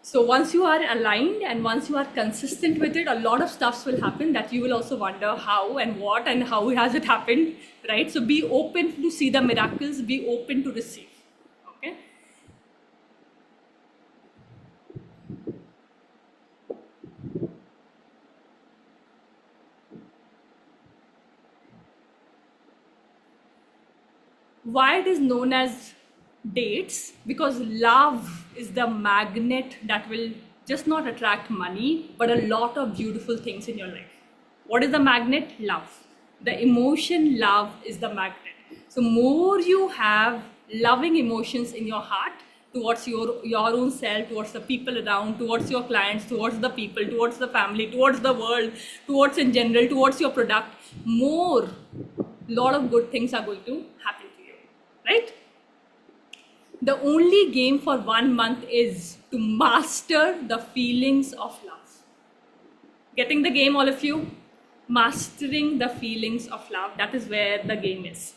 So once you are aligned and once you are consistent with it, a lot of stuffs will happen that you will also wonder how and what and how has it happened, right? So be open to see the miracles, be open to receive. Okay. Why it is known as dates? Because love is the magnet that will just not attract money but a lot of beautiful things in your life. What is the magnet? Love. The emotion love is the magnet. So more you have loving emotions in your heart towards your own self, towards the people around, towards your clients, towards the people, towards the family, towards the world, towards in general, towards your product, more lot of good things are going to happen to you, right? The only game for 1 month is to master the feelings of love. Getting the game, all of you? Mastering the feelings of love. That is where the game is.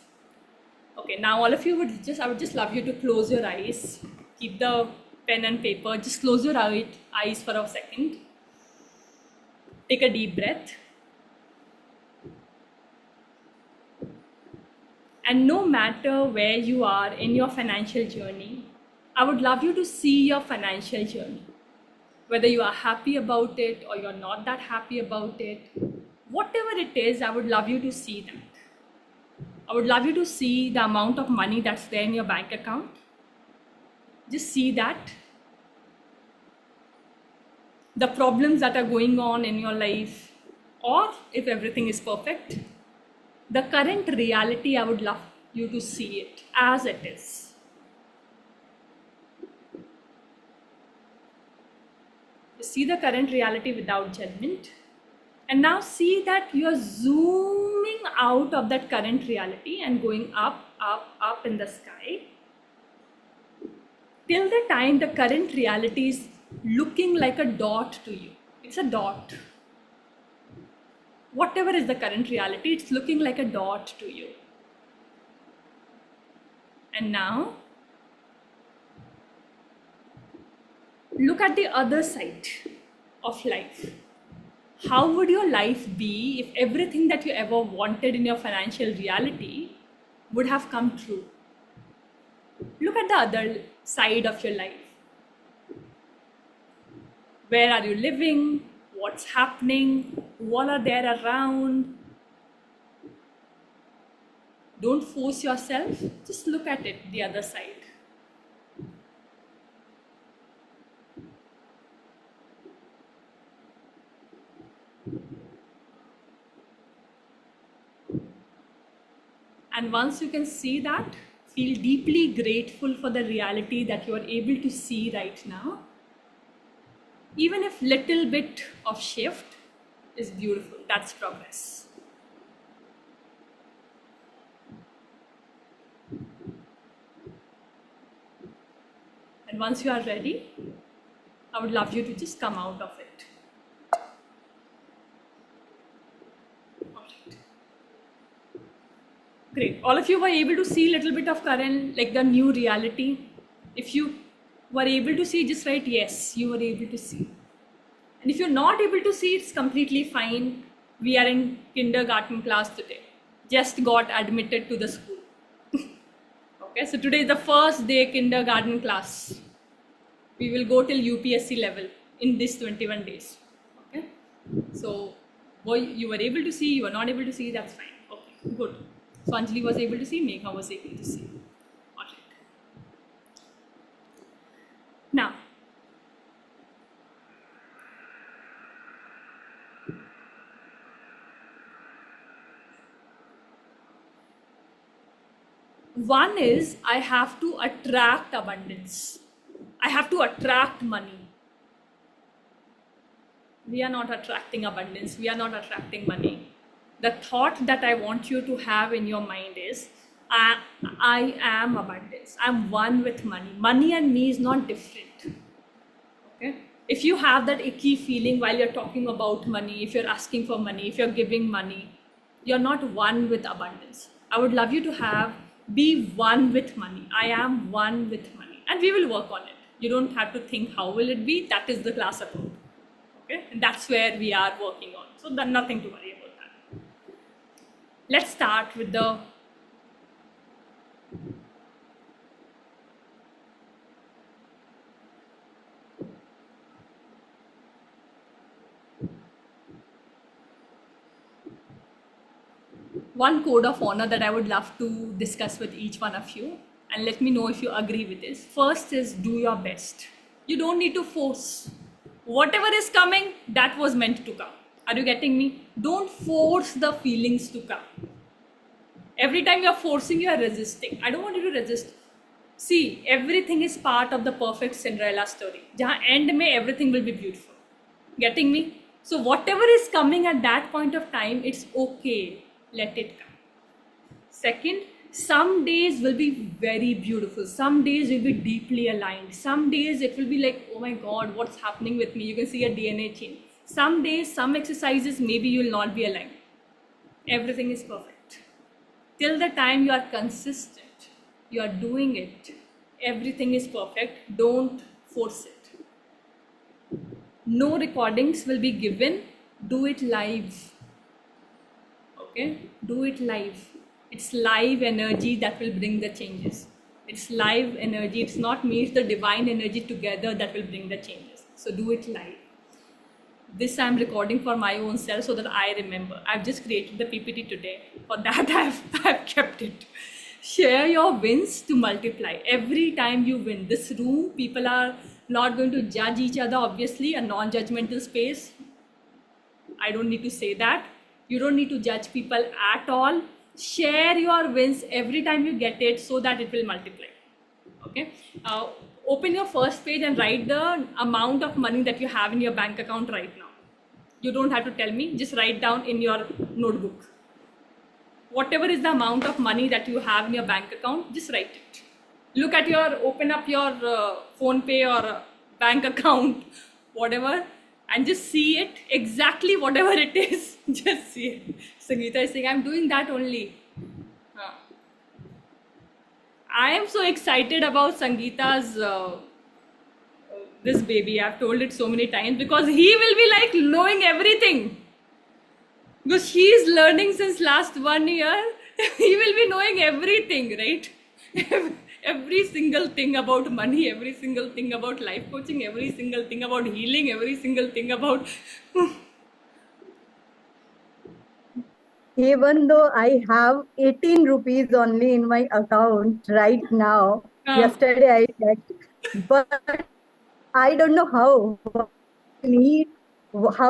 Okay, now all of you I would just love you to close your eyes. Keep the pen and paper. Just close your eyes for a second. Take a deep breath. And no matter where you are in your financial journey, I would love you to see your financial journey. Whether you are happy about it or you're not that happy about it, whatever it is, I would love you to see that. I would love you to see the amount of money that's there in your bank account. Just see that. The problems that are going on in your life, or if everything is perfect, the current reality, I would love you to see it as it is. See the current reality without judgment. And now see that you are zooming out of that current reality and going up, up, up in the sky. Till the time the current reality is looking like a dot to you. It's a dot. Whatever is the current reality, it's looking like a dot to you. And now, look at the other side of life. How would your life be if everything that you ever wanted in your financial reality would have come true? Look at the other side of your life. Where are you living? What's happening? What are there around? Don't force yourself. Just look at it, the other side. And once you can see that, feel deeply grateful for the reality that you are able to see right now. Even if little bit of shift is beautiful, that's progress. And once you are ready, I would love you to just come out of it. Great. All of you were able to see a little bit of current, like the new reality. If you were able to see, just write yes, you were able to see. And if you're not able to see, it's completely fine. We are in kindergarten class today. Just got admitted to the school. Okay, so today is the first day kindergarten class. We will go till UPSC level in this 21 days. Okay, so you were able to see, you were not able to see, that's fine. Okay, good. So Anjali was able to see, Megha was able to see. Alright. Now, one is I have to attract abundance. I have to attract money. We are not attracting abundance. We are not attracting money. The thought that I want you to have in your mind is, I am abundance. I'm one with money. Money and me is not different. Okay? If you have that icky feeling while you're talking about money, if you're asking for money, if you're giving money, you're not one with abundance. I would love you to be one with money. I am one with money. And we will work on it. You don't have to think how will it be. That is the class about. Okay, and that's where we are working on. So then nothing to worry about that. Let's start with the one code of honor that I would love to discuss with each one of you, and let me know if you agree with this. First is do your best. You don't need to force. Whatever is coming, that was meant to come. Are you getting me? Don't force the feelings to come. Every time you're forcing, you are resisting. I don't want you to resist. See, everything is part of the perfect Cinderella story. Jahan end mein everything will be beautiful. Getting me? So whatever is coming at that point of time, it's okay. Let it come. Second, some days will be very beautiful. Some days will be deeply aligned. Some days it will be like, oh my God, what's happening with me? You can see a DNA change. Some days, some exercises, maybe you will not be aligned. Everything is perfect. Till the time you are consistent, you are doing it, everything is perfect. Don't force it. No recordings will be given. Do it live. Okay? Do it live. It's live energy that will bring the changes. It's live energy. It's not me, it's the divine energy together that will bring the changes. So do it live. This I'm recording for my own self so that I remember. I've just created the PPT today. For that I've kept it. Share your wins to multiply. Every time you win, this room, people are not going to judge each other, obviously, a non-judgmental space. I don't need to say that. You don't need to judge people at all. Share your wins every time you get it so that it will multiply. Okay? Open your first page and write the amount of money that you have in your bank account right now. You don't have to tell me, just write down in your notebook. Whatever is the amount of money that you have in your bank account, just write it. Look at open up your phone pay or bank account, whatever, and just see it, exactly whatever it is, just see it. Sangeeta is saying, I'm doing that only. I am so excited about Sangeeta's this baby. I've told it so many times because he will be like knowing everything. Because she is learning since last 1 year. He will be knowing everything, right? Every single thing about money, every single thing about life coaching, every single thing about healing, every single thing about Even though I have 18 rupees only in my account right now, yesterday I checked, but I don't know how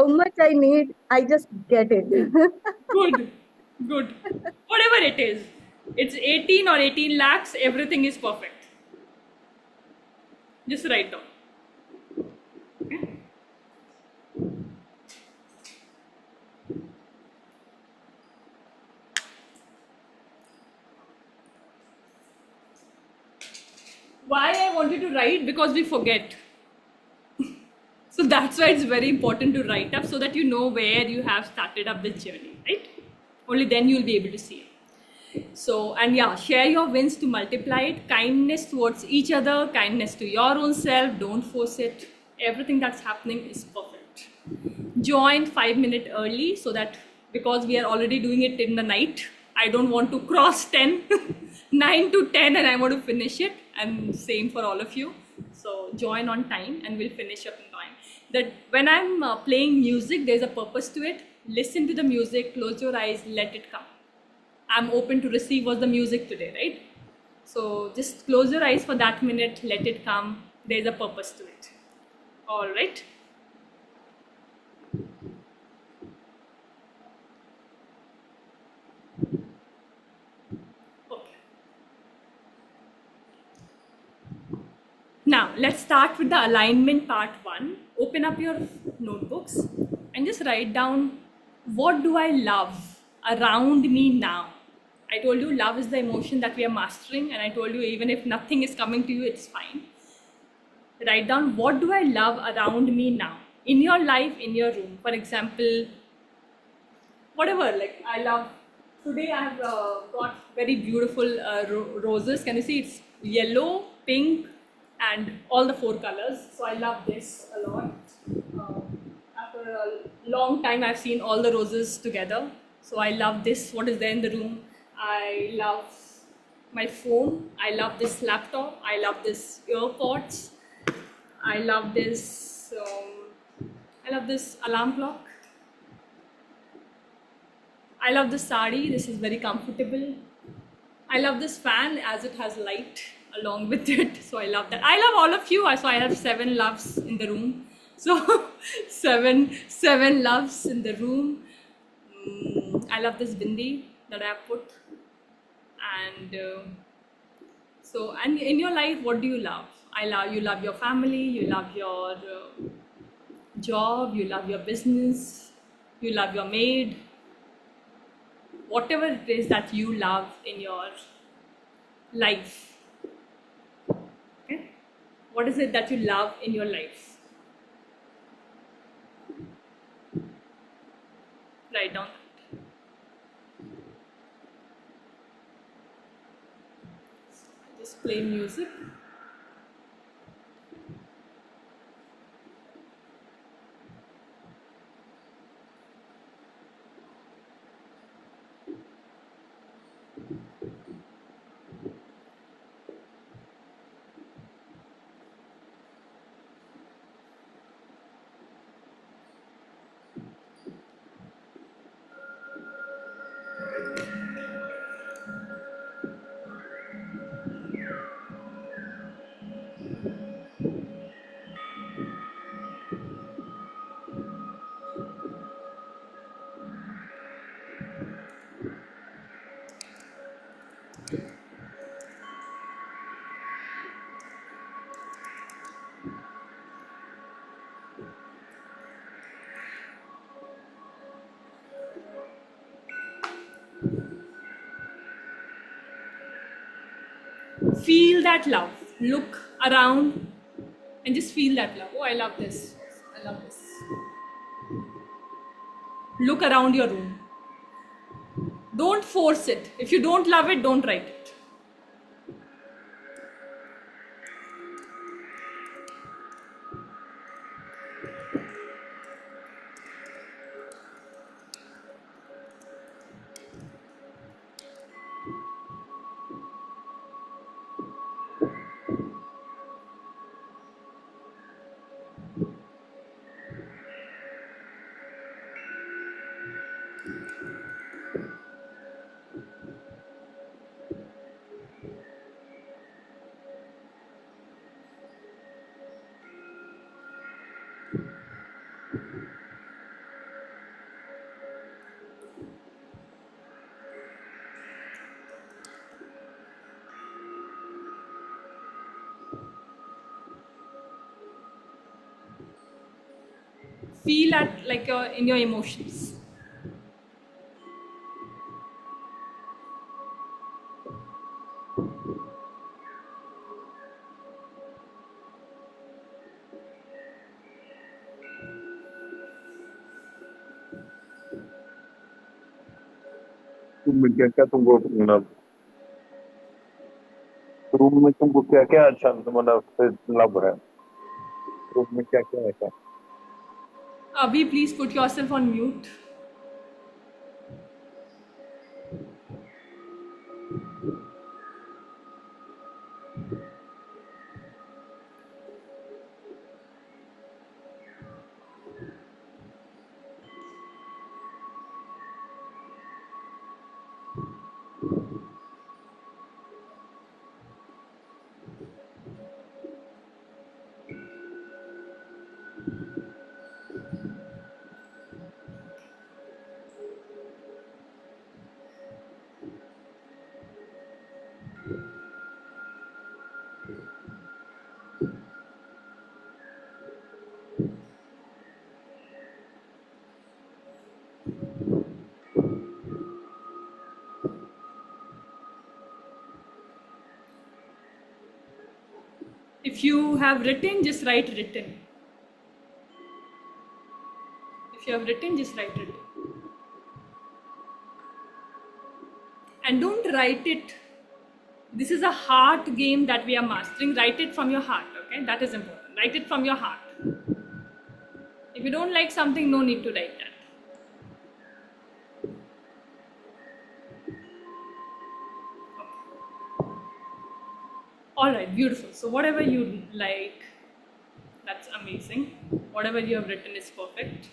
much I need, I just get it. good, good. Whatever it is, it's 18 or 18 lakhs, everything is perfect. Just write down. Okay? Why I wanted to write? Because we forget. So that's why it's very important to write up so that you know where you have started up this journey, right? Only then you'll be able to see it. So, and yeah, share your wins to multiply it. Kindness towards each other, kindness to your own self. Don't force it. Everything that's happening is perfect. Join 5 minutes early so that because we are already doing it in the night, I don't want to cross 10, 9 to 10 and I want to finish it. And same for all of you. So join on time and we'll finish up in time. That when I'm playing music, there's a purpose to it. Listen to the music, close your eyes, let it come. I'm open to receive what's the music today, right? So just close your eyes for that minute, let it come. There's a purpose to it. All right. Okay. Now let's start with the alignment part 1. Open up your notebooks and just write down, what do I love around me now? I told you love is the emotion that we are mastering, and I told you even if nothing is coming to you, it's fine. Write down, what do I love around me now? In your life, in your room. For example, whatever, like I love, today I have got very beautiful roses. Can you see? It's yellow, pink, and all the four colors. So I love this a lot. After a long time, I've seen all the roses together. So I love this. What is there in the room? I love my phone. I love this laptop. I love this earpods. I love this. I love this alarm clock. I love this sari. This is very comfortable. I love this fan as it has light along with it. So I love that. I love all of you. So I have 7 loves in the room. So seven loves in the room. I love this bindi that I have put. And and in your life, what do you love? You love your family. You love your job. You love your business. You love your maid. Whatever it is that you love in your life. Okay? What is it that you love in your life? Write down. Just play music. Feel that love. Look around and just feel that love. Oh, I love this. I love this. Look around your room. Don't force it. If you don't love it, don't write it. Feel at like in your emotions. Room में क्या क्या तुमको मतलब room में तुमको क्या क्या अच्छा मतलब लव है रूम में क्या क्या ऐसा Abhi, please put yourself on mute. If you have written, just write written. If you have written, just write written. And don't write it This is a heart game that we are mastering. Write it from your heart, okay? That is important. Write it from your heart. If you don't like something, no need to write that. All right, beautiful. So whatever you like, that's amazing. Whatever you have written is perfect.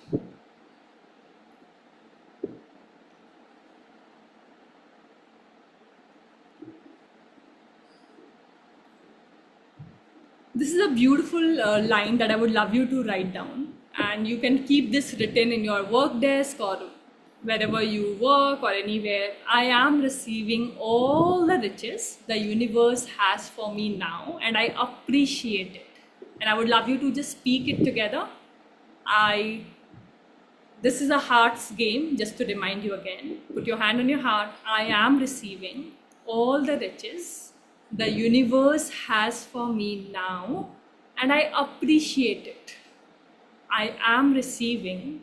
This is a beautiful line that I would love you to write down, and you can keep this written in your work desk or wherever you work or anywhere. I am receiving all the riches the universe has for me now, and I appreciate it. And I would love you to just speak it together. This is a heart's game, just to remind you again. Put your hand on your heart. I am receiving all the riches the universe has for me now, and I appreciate it. I am receiving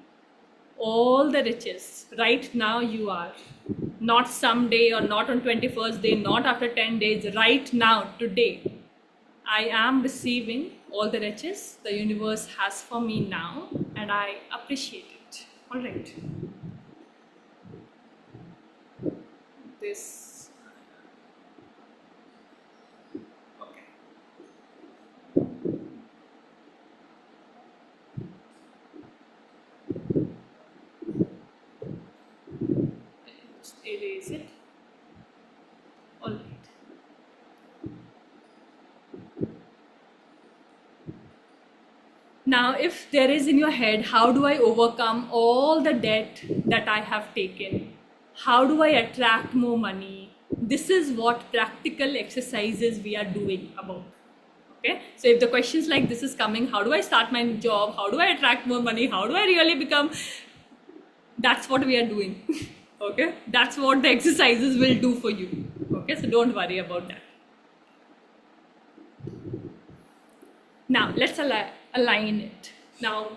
all the riches right now. You are not someday or not on 21st day, not after 10 days, right now, today. I am receiving all the riches the universe has for me now, and I appreciate it. All right. This. Okay. Just erase it. All right. Now, if there is in your head, how do I overcome all the debt that I have taken? How do I attract more money? This is what practical exercises we are doing about. Okay, so if the questions like this is coming, how do I start my job? How do I attract more money? How do I really become? That's what we are doing. Okay, that's what the exercises will do for you. Okay, so don't worry about that. Now let's align it. Now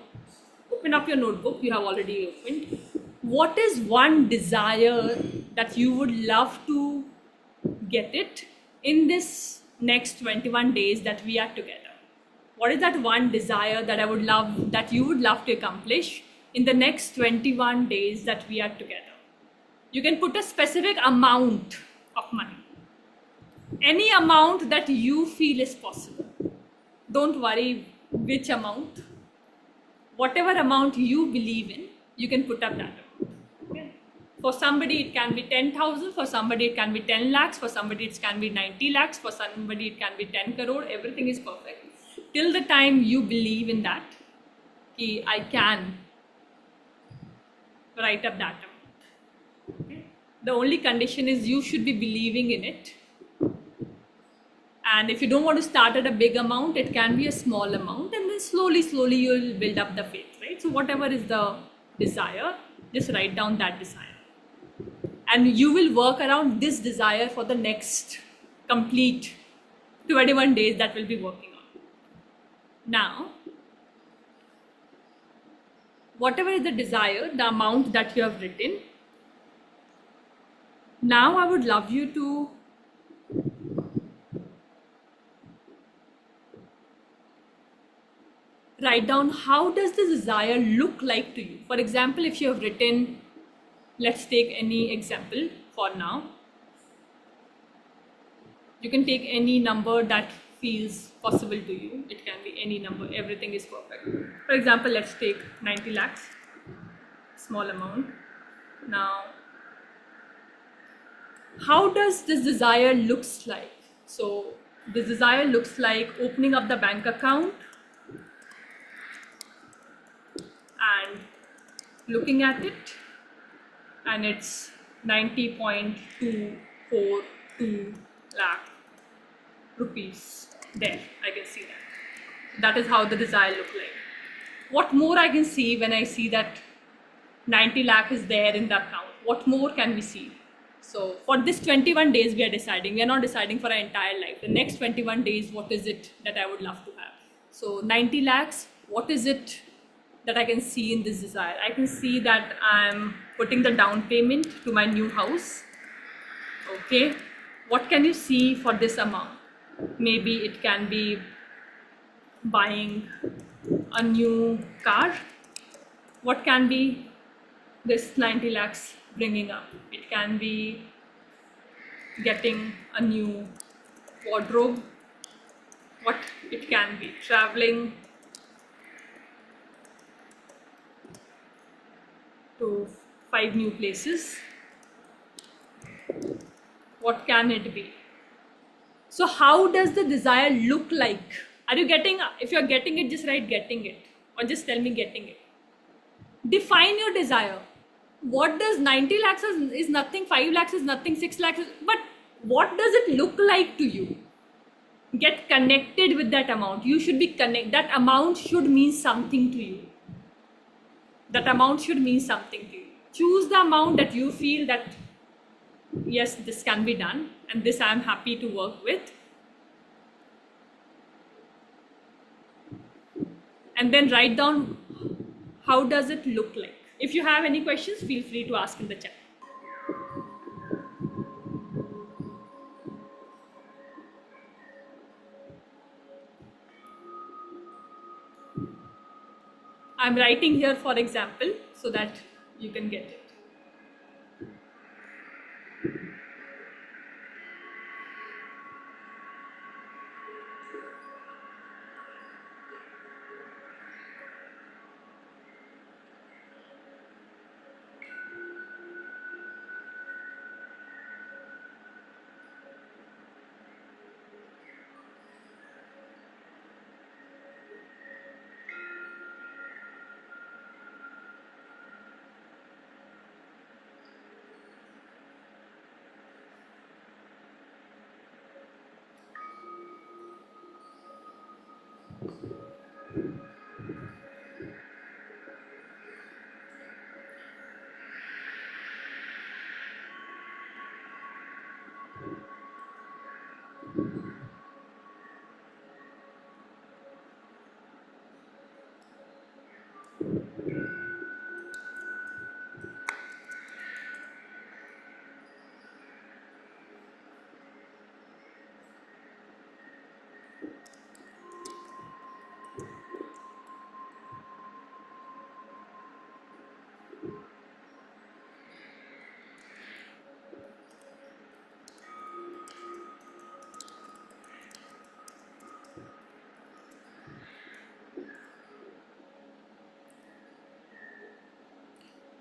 open up your notebook. You have already opened. What is one desire that you would love to get it in this next 21 days that we are together? What is that one desire that you would love to accomplish in the next 21 days that we are together? You can put a specific amount of money. Any amount that you feel is possible. Don't worry which amount. Whatever amount you believe in, you can put up that amount. Okay? For somebody, it can be 10,000. For somebody, it can be 10 lakhs. For somebody, it can be 90 lakhs. For somebody, it can be 10 crore. Everything is perfect. Till the time you believe in that, I can write up that amount. Okay? The only condition is you should be believing in it. And if you don't want to start at a big amount, it can be a small amount, and then slowly you will build up the faith, right? So whatever is the desire, just write down that desire. And you will work around this desire for the next complete 21 days that we'll be working on. Now, whatever is the desire, the amount that you have written, now I would love you to write down how does this desire look like to you. For example, if you have written, let's take any example for now. You can take any number that feels possible to you. It can be any number. Everything is perfect. For example, let's take 90 lakhs, small amount. Now, how does this desire looks like? So this desire looks like opening up the bank account and looking at it, and it's 90.242 lakh rupees there. I can see that. That is how the desire look like. What more I can see when I see that 90 lakh is there in the account? What more can we see? So for this 21 days we are deciding. We are not deciding for our entire life. The next 21 days, what is it that I would love to have? So 90 lakhs, what is it that I can see in this desire? I can see that I'm putting the down payment to my new house. Okay. What can you see for this amount? Maybe it can be buying a new car. What can be this 90 lakhs bringing up? It can be getting a new wardrobe. What it can be? Traveling to 5 new places. What can it be? So how does the desire look like? Are you getting, if you're getting it, just write getting it, or just tell me getting it. Define your desire. What does 90 lakhs is nothing, 5 lakhs is nothing, 6 lakhs is, but what does it look like to you? Get connected with that amount. You should be that amount should mean something to you. That amount should mean something to you. Choose the amount that you feel that yes, this can be done, and this I am happy to work with. And then write down how does it look like. If you have any questions, feel free to ask in the chat. I'm writing here for example so that you can get it.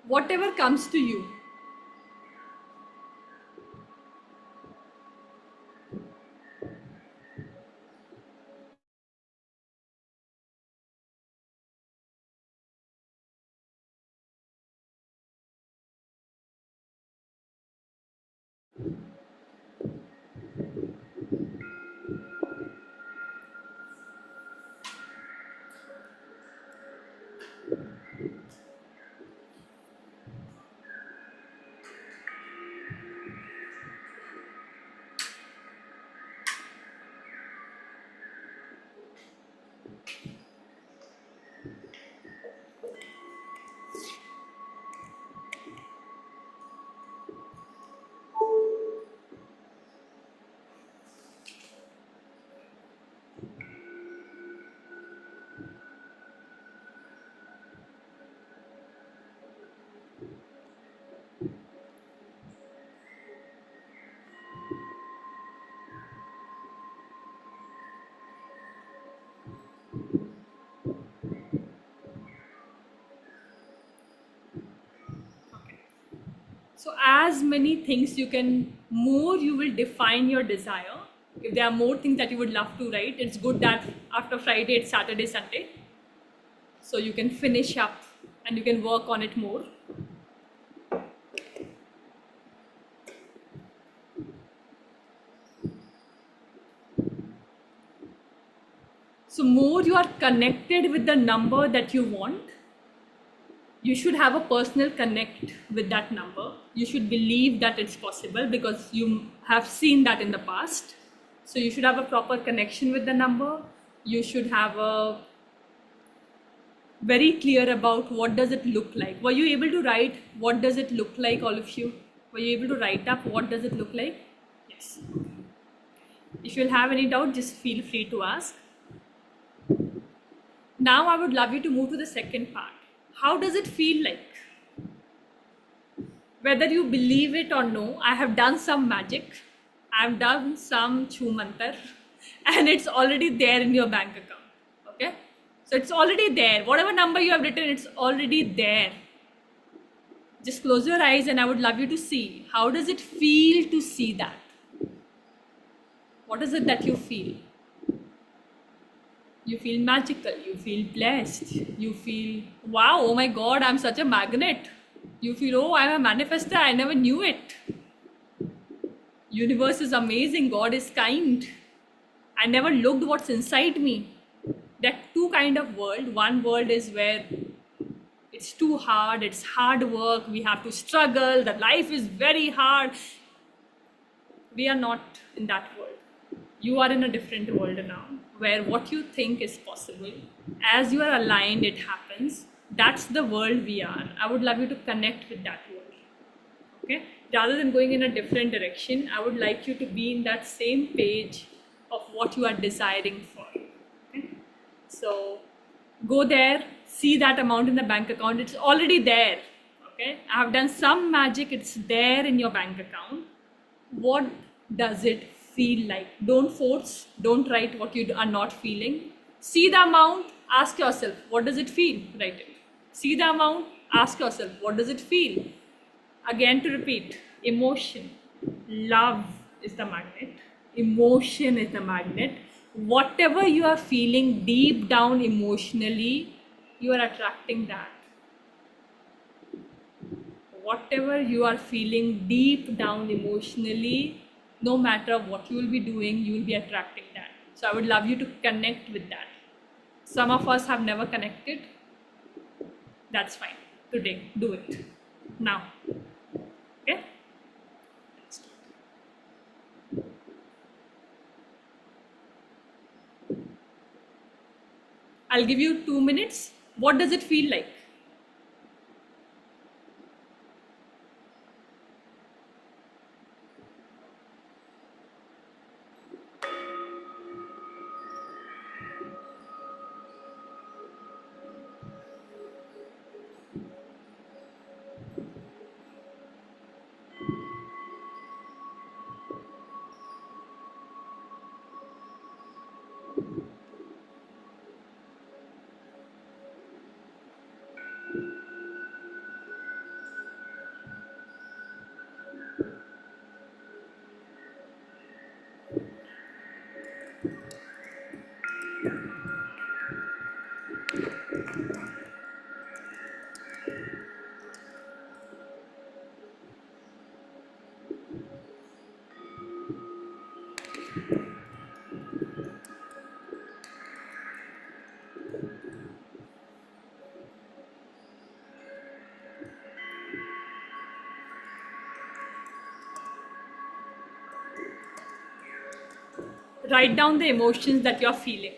Whatever comes to you. So as many things you can, more you will define your desire. If there are more things that you would love to write, it's good that after Friday, it's Saturday, Sunday. So you can finish up and you can work on it more. So more you are connected with the number that you want, you should have a personal connect with that number. You should believe that it's possible because you have seen that in the past. So you should have a proper connection with the number. You should have a very clear about what does it look like. Were you able to write what does it look like, all of you? Were you able to write up what does it look like? Yes. Yes. If you'll have any doubt, just feel free to ask. Now I would love you to move to the second part. How does it feel like? Whether you believe it or no, I have done some magic. I've done some Chu Mantar, and it's already there in your bank account. Okay? So it's already there. Whatever number you have written, it's already there. Just close your eyes and I would love you to see. How does it feel to see that? What is it that you feel? You feel magical, you feel blessed, you feel, wow, oh my god, I'm such a magnet. You feel, oh, I'm a manifester, I never knew it. Universe is amazing, God is kind. I never looked what's inside me. There are two kind of world. One world is where it's too hard, it's hard work, we have to struggle, the life is very hard. We are not in that world. You are in a different world now, where what you think is possible, as you are aligned, it happens. That's the world we are. I would love you to connect with that world. Okay? Rather than going in a different direction, I would like you to be in that same page of what you are desiring for. Okay? So go there, see that amount in the bank account. It's already there. Okay? I have done some magic. It's there in your bank account. What does it feel like? Don't force. Don't write what you are not feeling. See the amount. Ask yourself, what does it feel? Write it. See the amount. Ask yourself, what does it feel? Again, to repeat, emotion. Love is the magnet. Emotion is the magnet. Whatever you are feeling deep down emotionally, you are attracting that. Whatever you are feeling deep down emotionally, no matter what you will be doing, you will be attracting that. So I would love you to connect with that. Some of us have never connected. That's fine. Today, do it. Now. Okay? I'll give you 2 minutes. What does it feel like? Write down the emotions that you're feeling.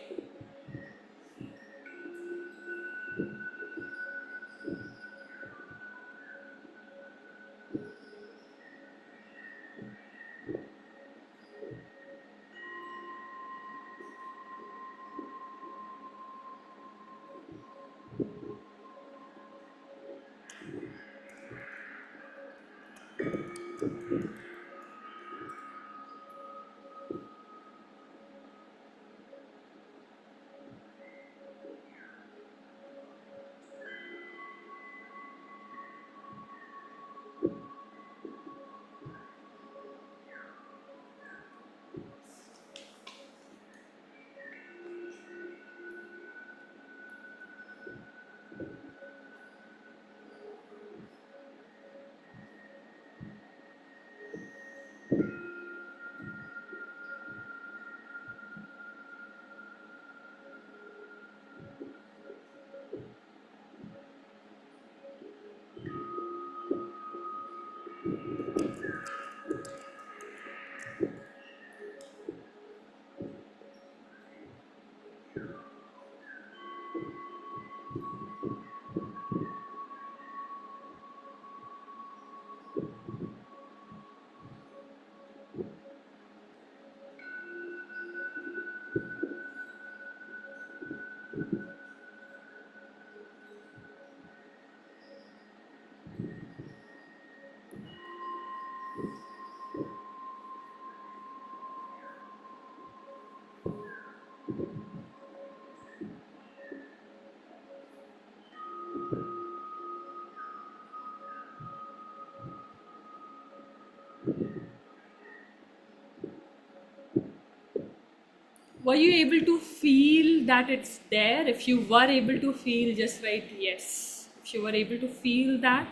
Were you able to feel that it's there? If you were able to feel, just write yes. If you were able to feel that,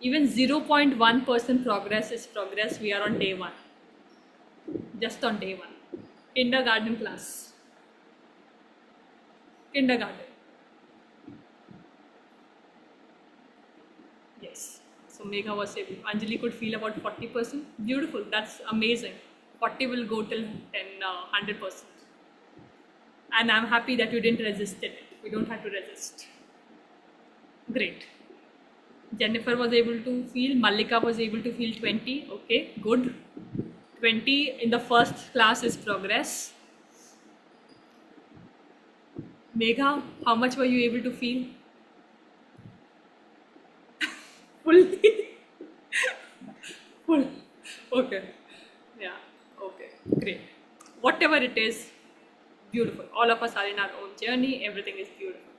even 0.1% progress is progress. We are on day one. Just on day one. Kindergarten class. Kindergarten. Yes. So Megha was able. Anjali could feel about 40%. Beautiful. That's amazing. 40 will go till 100%. And I'm happy that you didn't resist it. We don't have to resist. Great. Jennifer was able to feel. Mallika was able to feel 20. Okay, good. 20 in the first class is progress. Megha, how much were you able to feel? Fully. Full. Okay. Yeah. Okay. Great. Whatever it is, beautiful. All of us are in our own journey. Everything is beautiful.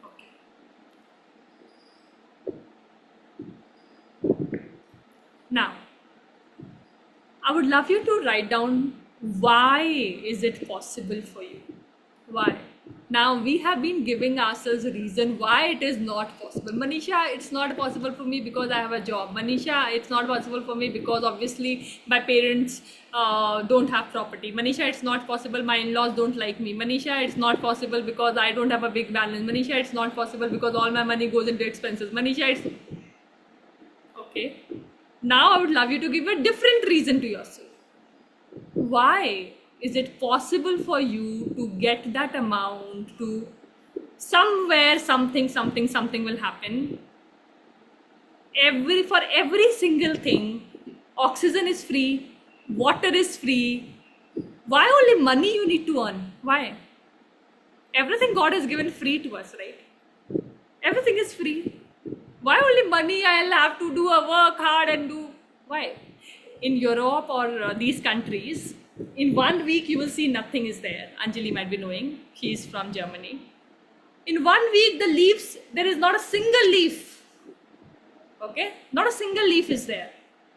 Okay. Now, I would love you to write down why is it possible for you? Why? Now we have been giving ourselves a reason why it is not possible. Manisha, it's not possible for me because I have a job. Manisha, it's not possible for me because obviously my parents don't have property. Manisha, it's not possible. My in-laws don't like me. Manisha, it's not possible because I don't have a big balance. Manisha, it's not possible because all my money goes into expenses. Manisha, it's okay. Now I would love you to give a different reason to yourself. Why is it possible for you to get that amount to somewhere something will happen? For every single thing, oxygen is free, water is free. Why only money you need to earn? Why? Everything God has given free to us, right? Everything is free. Why only money I'll have to do a work hard and do? Why? In Europe or these countries, in 1 week you will see nothing is there. Anjali might be knowing. She's from Germany. In 1 week, the leaves, there is not a single leaf. Okay? Not a single leaf is there.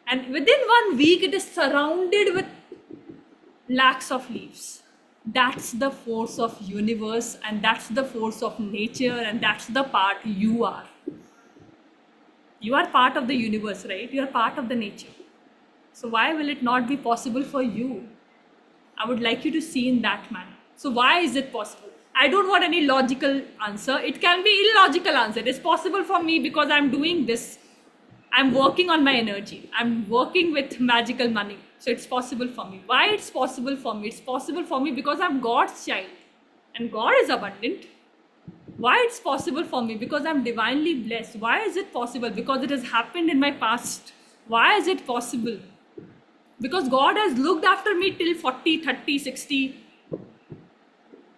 And within 1 week, it is surrounded with lakhs of leaves. That's the force of universe, and that's the force of nature, and that's the part you are. You are part of the universe, right? You are part of the nature. So why will it not be possible for you? I would like you to see in that manner. So why is it possible? I don't want any logical answer. It can be illogical answer. It is possible for me because I'm doing this. I'm working on my energy. I'm working with magical money. So it's possible for me. Why it's possible for me? It's possible for me because I'm God's child. And God is abundant. Why it's possible for me? Because I'm divinely blessed. Why is it possible? Because it has happened in my past. Why is it possible? Because God has looked after me till 40, 30, 60.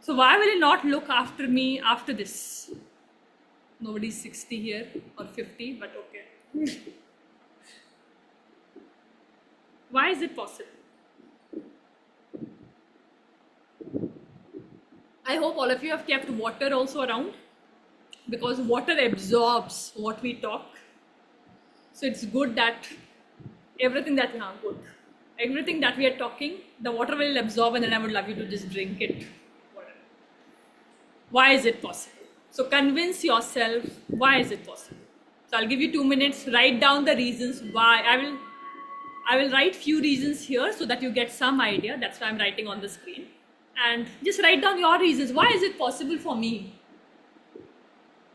So why will He not look after me after this? Nobody's 60 here or 50, but okay. Why is it possible? I hope all of you have kept water also around, because water absorbs what we talk. So it's good that everything that we are talking, the water will absorb, and then I would love you to just drink it. Why is it possible? So convince yourself, why is it possible? So I'll give you 2 minutes, write down the reasons why. I will write few reasons here so that you get some idea. That's why I'm writing on the screen. And just write down your reasons. Why is it possible for me?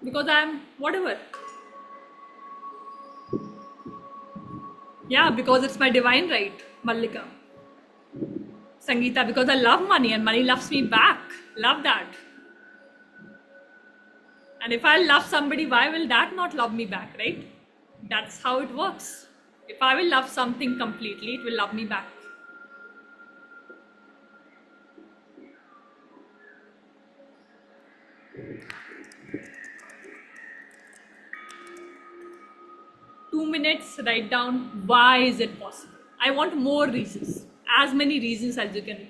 Because I'm whatever. Yeah, because it's my divine right, Mallika. Sangeeta, because I love money and money loves me back. Love that. And if I love somebody, why will that not love me back, right? That's how it works. If I will love something completely, it will love me back. 2 minutes, write down why is it possible. I want more reasons, as many reasons as you can.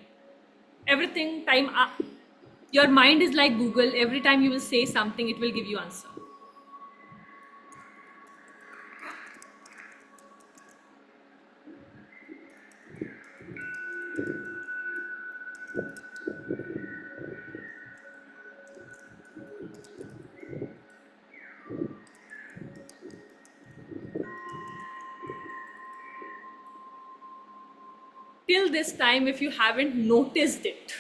Everything time your mind is like Google. Every time you will say something, it will give you answer. Till this time, if you haven't noticed it,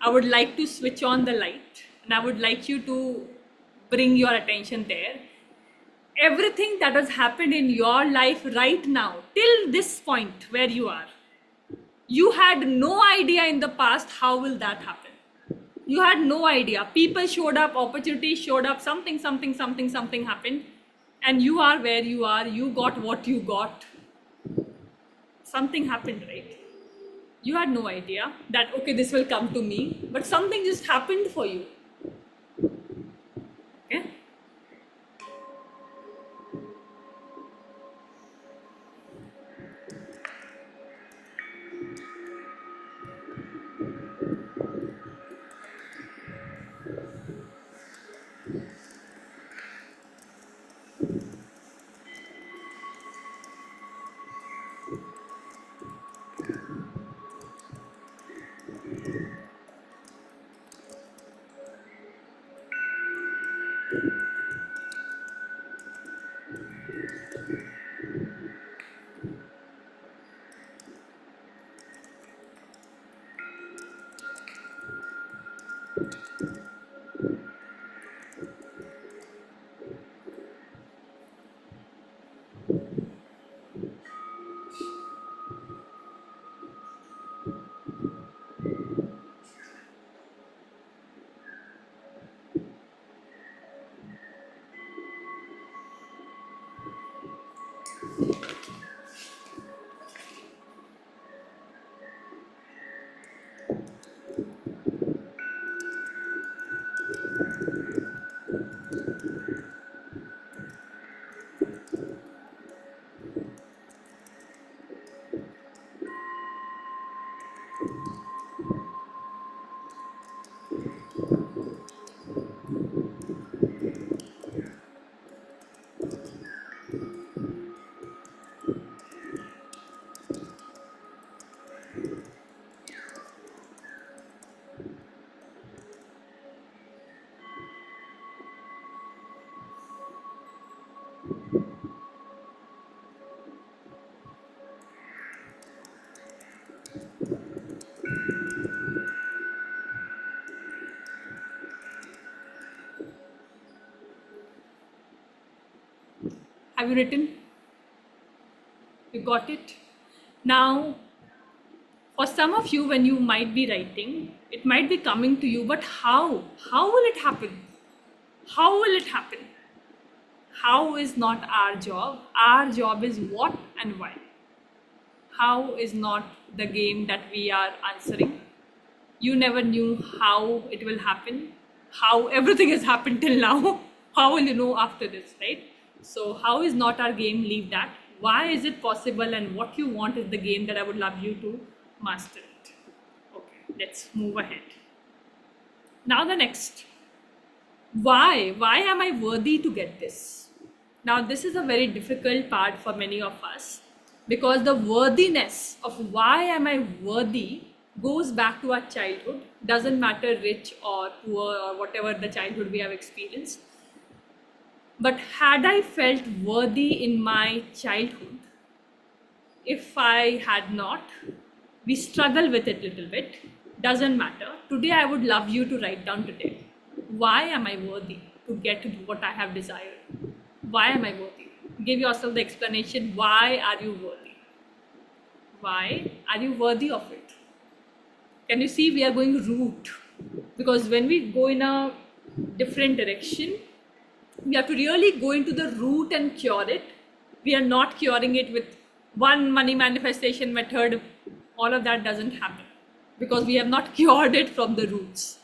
I would like to switch on the light and I would like you to bring your attention there. Everything that has happened in your life right now, till this point where you are, you had no idea in the past how will that happen. You had no idea. People showed up, opportunities showed up, something happened, and you are where you are. You got what you got. Something happened, right? You had no idea that, okay, this will come to me, but something just happened for you. Okay? Have you written? You got it? Now, for some of you, when you might be writing, it might be coming to you, but how? How will it happen? How will it happen? How is not our job. Our job is what and why. How is not the game that we are answering. You never knew how it will happen, how everything has happened till now. How will you know after this, right? So how is not our game, leave that. Why is it possible and what you want is the game that I would love you to master it. Okay, let's move ahead. Now the next. Why am I worthy to get this? Now this is a very difficult part for many of us because the worthiness of why am I worthy goes back to our childhood. Doesn't matter rich or poor or whatever the childhood we have experienced. But had I felt worthy in my childhood, if I had not, we struggle with it a little bit. Doesn't matter. Today I would love you to write down today. Why am I worthy to get what I have desired? Why am I worthy? Give yourself the explanation. Why are you worthy? Why are you worthy of it? Can you see we are going root? Because when we go in a different direction, we have to really go into the root and cure it. We are not curing it with one money manifestation method. All of that doesn't happen because we have not cured it from the roots.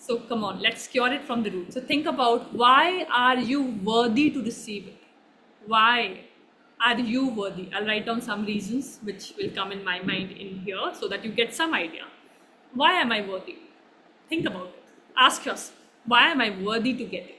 So come on, let's cure it from the root. So think about, why are you worthy to receive it? Why are you worthy? I'll write down some reasons which will come in my mind in here so that you get some idea. Why am I worthy? Think about it. Ask yourself, why am I worthy to get it?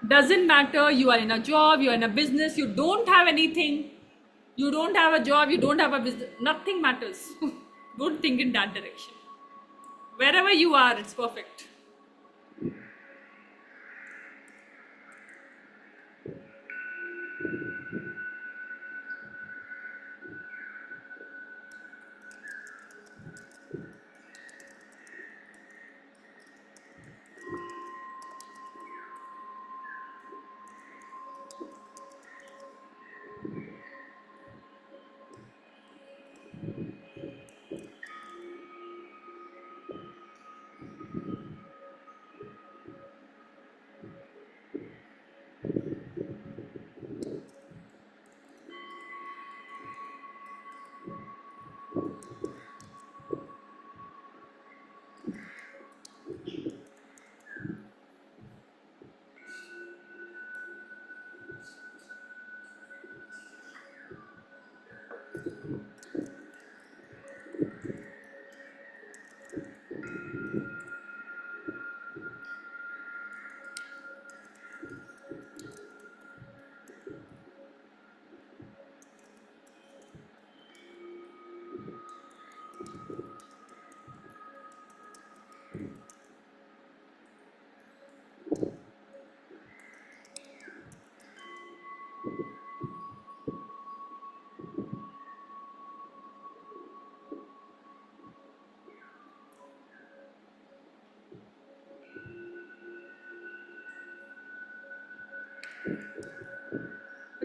Doesn't matter, you are in a job, you are in a business, you don't have anything, you don't have a job, you don't have a business, nothing matters. Don't think in that direction. Wherever you are, it's perfect.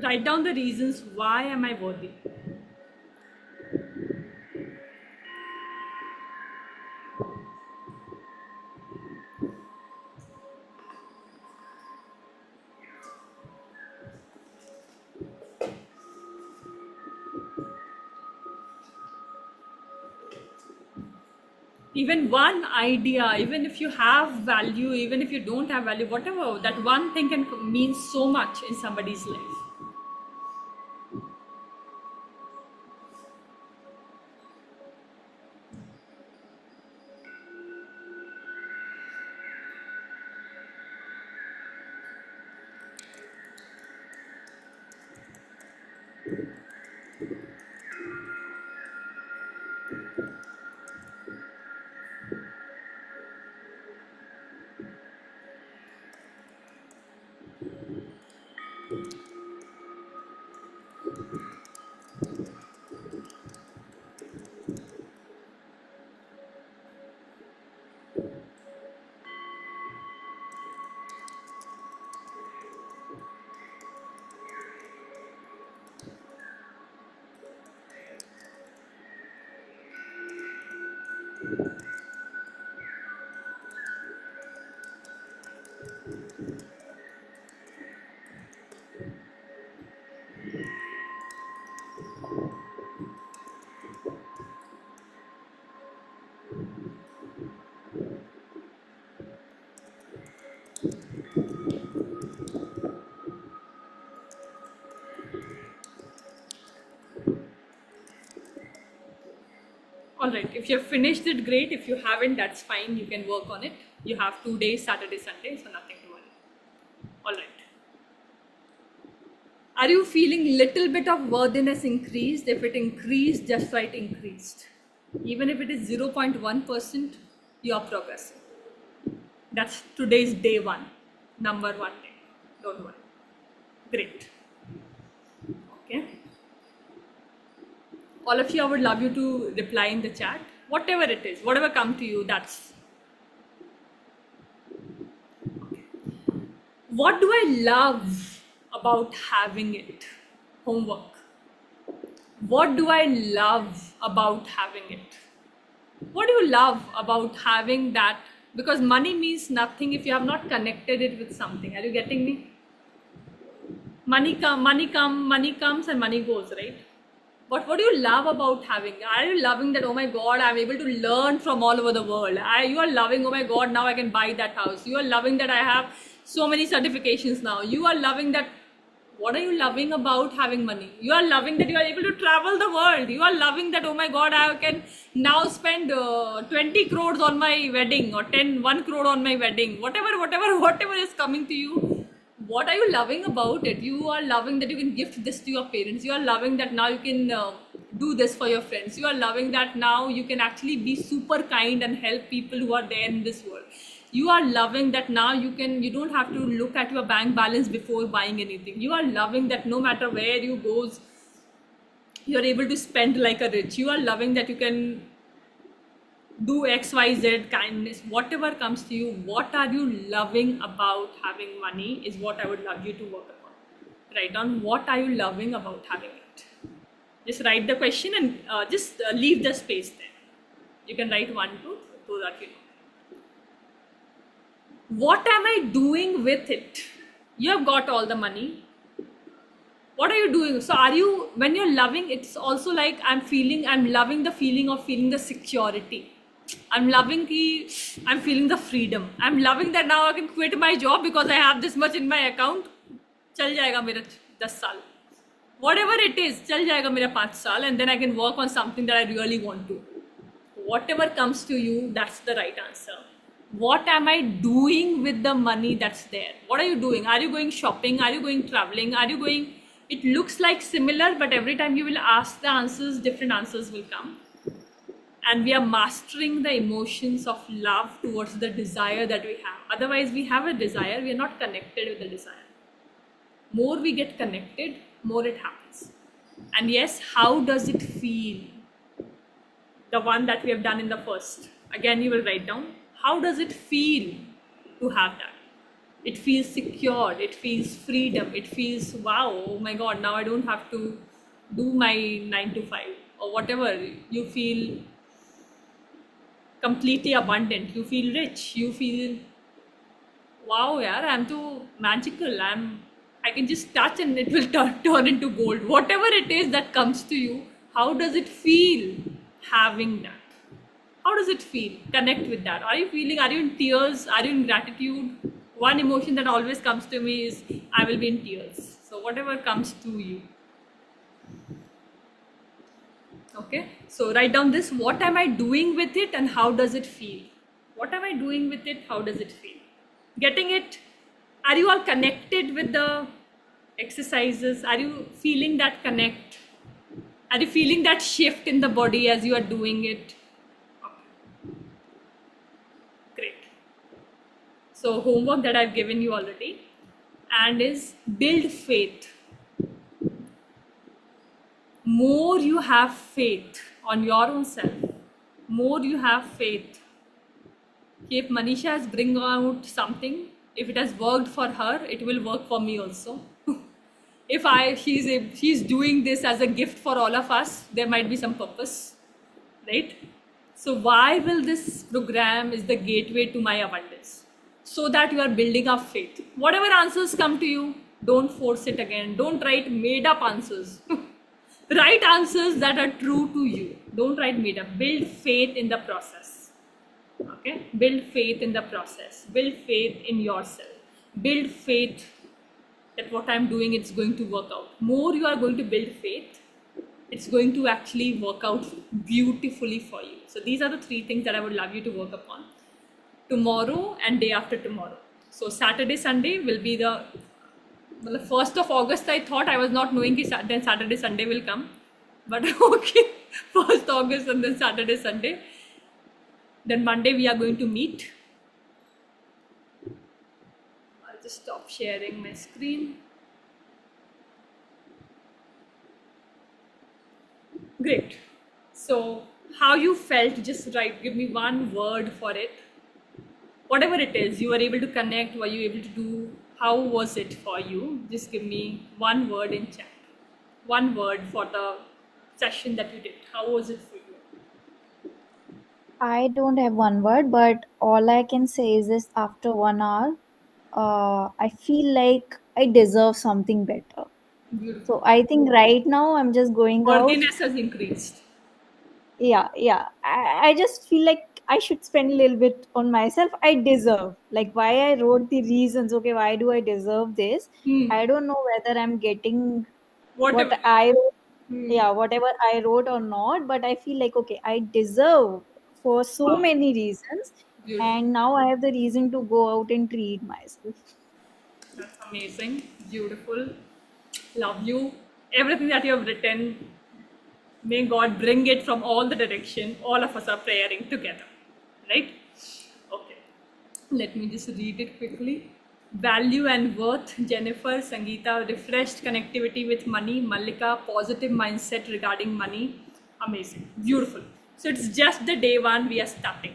Write down the reasons, why am I worthy? Even one idea, even if you have value, even if you don't have value, whatever, that one thing can mean so much in somebody's life. Alright, if you've finished it, great. If you haven't, that's fine. You can work on it. You have 2 days, Saturday, Sunday, so nothing to worry. Alright. Are you feeling little bit of worthiness increased? If it increased, just write increased. Even if it is 0.1%, you are progressing. That's today's day 1, number 1 day. Don't worry. Great. Okay. All of you, I would love you to reply in the chat. Whatever it is, whatever come to you, that's. Okay. What do I love about having it? Homework. What do I love about having it? What do you love about having that? Because money means nothing if you have not connected it with something. Are you getting me? Money comes and money goes, right? But what do you love about having? Are you loving that, oh my God, I'm able to learn from all over the world? You are loving, oh my God, now I can buy that house. You are loving that I have so many certifications now. You are loving that. What are you loving about having money? You are loving that you are able to travel the world. You are loving that, oh my God, I can now spend 20 crores on my wedding, or 1 crore on my wedding. Whatever is coming to you. What are you loving about it? You are loving that you can gift this to your parents. You are loving that now you can do this for your friends. You are loving that now you can actually be super kind and help people who are there in this world. You are loving that now you don't have to look at your bank balance before buying anything. You are loving that no matter where you go, you're able to spend like a rich. You are loving that you can do XYZ kindness, whatever comes to you. What are you loving about having money is what I would love you to work upon. Write down what are you loving about having it. Just write the question and just leave the space there. You can write 1, 2 so that you know. What am I doing with it? You have got all the money. What are you doing? So when you're loving, it's also like I'm loving the feeling of feeling the security. I'm feeling the freedom. I'm loving that now I can quit my job because I have this much in my account. चल जाएगा मेरा 10 साल. Whatever it is, चल जाएगा मेरा 5 साल, and then I can work on something that I really want to. Whatever comes to you, that's the right answer. What am I doing with the money that's there? What are you doing? Are you going shopping? Are you going traveling? Are you going? It looks like similar, but every time you will ask the answers, different answers will come. And we are mastering the emotions of love towards the desire that we have. Otherwise, we have a desire, we are not connected with the desire. More we get connected, more it happens. And yes, how does it feel? The one that we have done in the first. Again, you will write down. How does it feel to have that? It feels secured, it feels freedom, it feels, wow, oh my God, now I don't have to do my 9 to 5 or whatever. You feel completely abundant, you feel rich, you feel, wow, yaar, I'm too magical, I can just touch and it will turn into gold. Whatever it is that comes to you, how does it feel having that? How does it feel? Connect with that. Are you in tears? Are you in gratitude? One emotion that always comes to me is I will be in tears. So whatever comes to you. Okay, so write down this. What am I doing with it and how does it feel? What am I doing with it? How does it feel? Getting it? Are you all connected with the exercises? Are you feeling that connect? Are you feeling that shift in the body as you are doing it? Okay. Great. So homework that I've given you already, and is build faith. More you have faith on your own self, more you have faith. If Manisha has bring out something, if it has worked for her, it will work for me also. If she's doing this as a gift for all of us, there might be some purpose, right? So why will this program is the gateway to my abundance? So that you are building up faith. Whatever answers come to you, don't force it again. Don't write made up answers. Write answers that are true to you. Don't write made up. Build faith in the process. Okay? Build faith in the process. Build faith in yourself. Build faith that what I'm doing, it's going to work out. More you are going to build faith, it's going to actually work out beautifully for you. So these are the 3 things that I would love you to work upon. Tomorrow and day after tomorrow. So Saturday, Sunday will be the 1st of August. I thought, I was not knowing then Saturday, Sunday will come. But okay, 1st August and then Saturday, Sunday. Then Monday we are going to meet. I'll just stop sharing my screen. Great. So how you felt, just give me one word for it. Whatever it is, you were able to connect, were you able to do, how was it for you? Just give me one word in chat. one word for the session that you did. How was it for you? I don't have one word, but all I can say is this: after 1 hour, I feel like I deserve something better. Beautiful. So I think right now I'm just going out. Worthiness has increased. Yeah. I just feel like I should spend a little bit on myself. I deserve. Like why I wrote the reasons. Okay, why do I deserve this? Hmm. I don't know whether I'm getting what Whatever. I Hmm. yeah, whatever I wrote or not, but I feel like okay, I deserve for so Wow. many reasons, Beautiful. and now I have the reason to go out and treat myself. That's amazing. Beautiful. Love you. Everything that you have written, may God bring it from all the direction. All of us are praying together. Right? Okay. Let me just read it quickly. Value and worth, Jennifer, Sangeeta, refreshed connectivity with money, Malika, positive mindset regarding money. Amazing. Beautiful. So it's just the day one we are starting.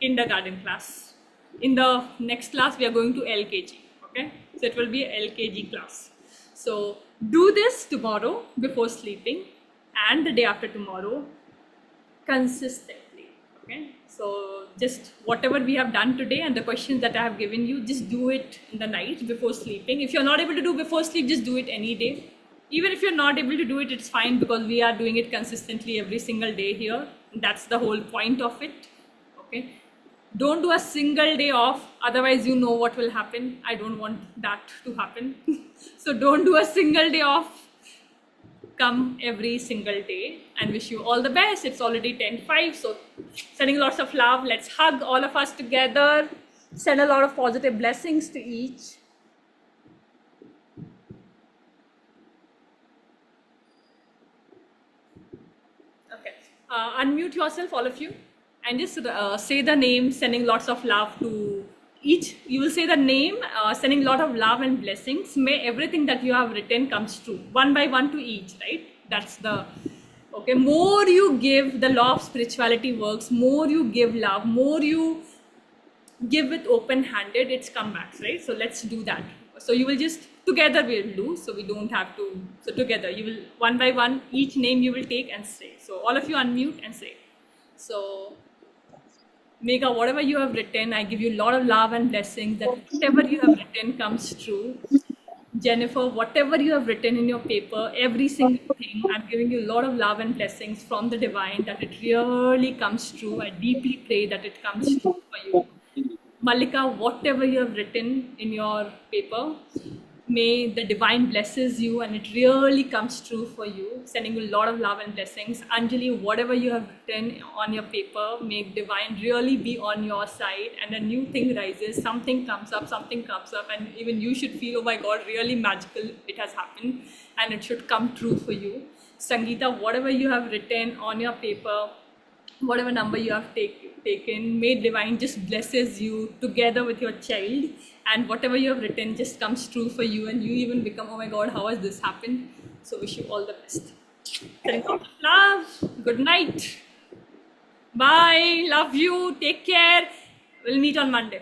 Kindergarten class. In the next class, we are going to LKG. Okay? So it will be a LKG class. So do this tomorrow before sleeping and the day after tomorrow consistently. Okay, so just whatever we have done today and the questions that I have given you, just do it in the night before sleeping. If you're not able to do before sleep, just do it any day. Even if you're not able to do it, it's fine, because we are doing it consistently every single day here. That's the whole point of it. Okay, don't do a single day off, otherwise you know what will happen. I don't want that to happen. So don't do a single day off. Come every single day, and wish you all the best. It's already 10:05, so sending lots of love. Let's hug all of us together. Send a lot of positive blessings to each. Okay, unmute yourself, all of you, and just say the name, sending lots of love to each. You will say the name, sending lot of love and blessings. May everything that you have written comes true, one by one to each, right? That's the okay. More you give, the law of spirituality works. More you give love, more you give with open handed, it's comebacks, right? So let's do that. So you will just together we'll do, so we don't have to. So together you will one by one, each name you will take and say. So all of you unmute and say. So Megha, whatever you have written, I give you a lot of love and blessings that whatever you have written comes true. Jennifer, whatever you have written in your paper, every single thing, I'm giving you a lot of love and blessings from the divine that it really comes true. I deeply pray that it comes true for you. Malika, whatever you have written in your paper, may the divine blesses you and it really comes true for you. Sending you a lot of love and blessings. Anjali, whatever you have written on your paper, may divine really be on your side and a new thing rises. Something comes up, and even you should feel, oh my God, really magical, it has happened, and it should come true for you. Sangeeta, whatever you have written on your paper, whatever number you have taken, may divine just blesses you together with your child, and whatever you have written just comes true for you, and you even become, oh my God, how has this happened? So wish you all the best. Sending lots of love. Good night. Bye. Love you. Take care. We'll meet on Monday.